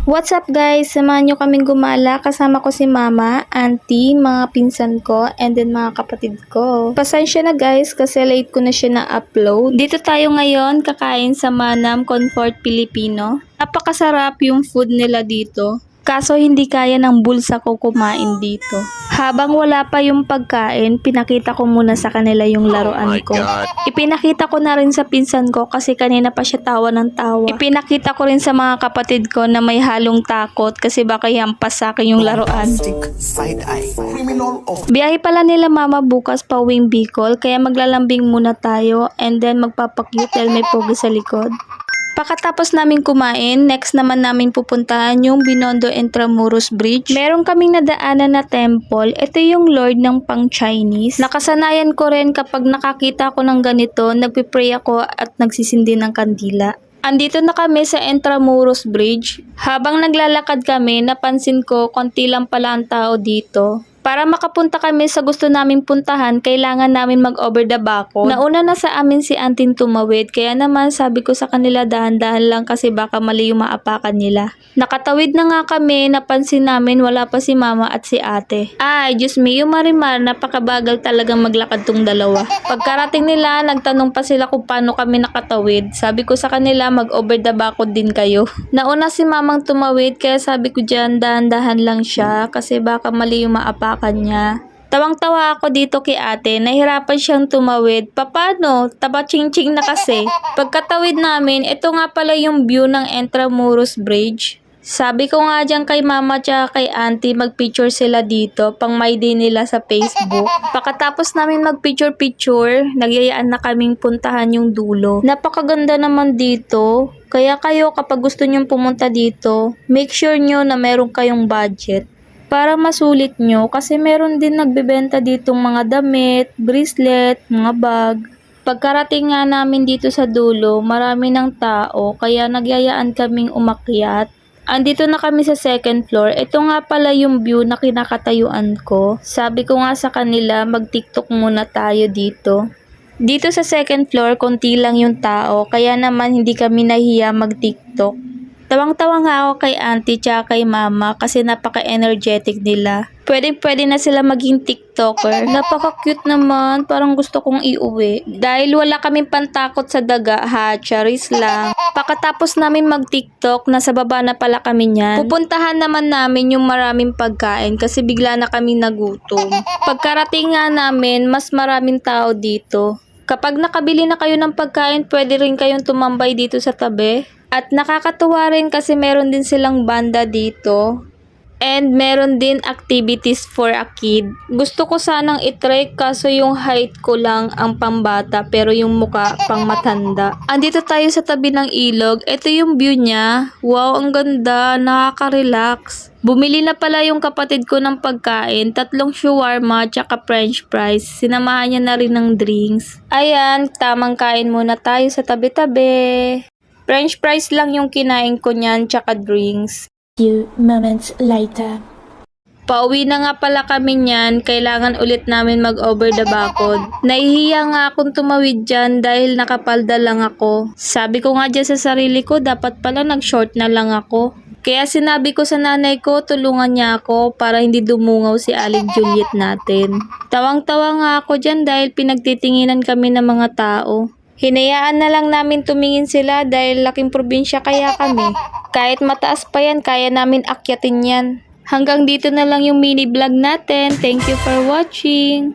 What's up guys? Samahan nyo kaming gumala. Kasama ko si mama, auntie, mga pinsan ko, and then mga kapatid ko. Pasensya na guys kasi late ko na siya na-upload. Dito tayo ngayon kakain sa Manam Comfort Filipino. Napakasarap yung food nila dito. Kaso hindi kaya ng bulsa ko kumain dito. Habang wala pa yung pagkain, pinakita ko muna sa kanila yung laruan ko. Ipinakita ko na rin sa pinsan ko kasi kanina pa siya tawa ng tawa. Ipinakita ko rin sa mga kapatid ko na may halong takot kasi baka hampas sa akin yung laruan. Biyahe pala nila mama bukas pa uwing Bicol kaya maglalambing muna tayo and then magpapakyut dahil may pogi sa likod. Pagkatapos namin kumain, next naman namin pupuntahan yung Binondo Intramuros Bridge. Meron kaming nadaanan na temple. Ito yung Lord ng pang-Chinese. Nakasanayan ko rin kapag nakakita ko ng ganito, nagpipray ako at nagsisindi ng kandila. Andito na kami sa Intramuros Bridge. Habang naglalakad kami, napansin ko konti lang pala ang tao dito. Para makapunta kami sa gusto naming puntahan, kailangan namin mag-over the backhoe. Nauna na sa amin si Auntie tumawid, kaya naman sabi ko sa kanila dahan-dahan lang kasi baka mali yung maapakan nila. Nakatawid na nga kami, napansin namin wala pa si mama at si ate. Ay, Diyos me, yung Marimar, napakabagal talagang maglakad tong dalawa. Pagkarating nila, nagtanong pa sila kung paano kami nakatawid. Sabi ko sa kanila, mag-over the backhoe din kayo. Nauna si mamang tumawid, kaya sabi ko dyan, dahan-dahan lang siya kasi baka mali yung maapakan kanya. Tawang-tawa ako dito kay ate, nahirapan siyang tumawid. Paano? Taba-ching-ching na kasi. Pagkatawid namin, ito nga pala yung view ng Intramuros Bridge. Sabi ko nga dyan kay mama tsaka kay auntie, magpicture sila dito, pang my day nila sa Facebook. Pagkatapos namin magpicture-picture, nagyayaan na kaming puntahan yung dulo. Napakaganda naman dito. Kaya kayo kapag gusto nyong pumunta dito, make sure nyo na meron kayong budget. Para masulit nyo kasi meron din nagbebenta ditong mga damit, bracelet, mga bag. Pagkarating nga namin dito sa dulo, marami ng tao kaya nagyayaan kaming umakyat. Andito na kami sa second floor. Ito nga pala yung view na kinakatayuan ko. Sabi ko nga sa kanila mag-TikTok muna tayo dito. Dito sa second floor, konti lang yung tao kaya naman hindi kami nahiya mag-TikTok. Tawang-tawa nga ako kay auntie tsaka kay mama kasi napaka-energetic nila. Pwede na sila maging TikToker. Napaka-cute naman, parang gusto kong iuwi. Dahil wala kaming pantakot sa daga, ha, charis lang. Pagkatapos namin mag-TikTok, nasa baba na pala kami niyan. Pupuntahan naman namin yung maraming pagkain kasi bigla na kami nagutom. Pagkarating nga namin, mas maraming tao dito. Kapag nakabili na kayo ng pagkain, pwede rin kayong tumambay dito sa tabi. At nakakatuwa rin kasi meron din silang banda dito. And meron din activities for a kid. Gusto ko sanang itry kaso yung height ko lang ang pambata pero yung muka pang matanda. Andito tayo sa tabi ng ilog. Ito yung view niya. Wow, ang ganda. Nakaka-relax. Bumili na pala yung kapatid ko ng pagkain. 3 shawarma tsaka french fries. Sinamahan niya na rin ng drinks. Ayan, tamang kain muna tayo sa tabi-tabi. French fries lang yung kinain ko niyan tsaka drinks. Few moments later. Pauwi na nga pala kami niyan, kailangan ulit namin mag-over the backhoe. Nahihiya nga akong tumawid dyan dahil nakapalda lang ako. Sabi ko nga dyan sa sarili ko, dapat pala nag-short na lang ako. Kaya sinabi ko sa nanay ko, tulungan niya ako para hindi dumungaw si Aling Juliet natin. Tawang-tawa nga ako dyan dahil pinagtitinginan kami ng mga tao. Hinayaan na lang namin tumingin sila dahil laking probinsya kaya kami. Kahit mataas pa yan, kaya namin akyatin yan. Hanggang dito na lang yung mini vlog natin. Thank you for watching.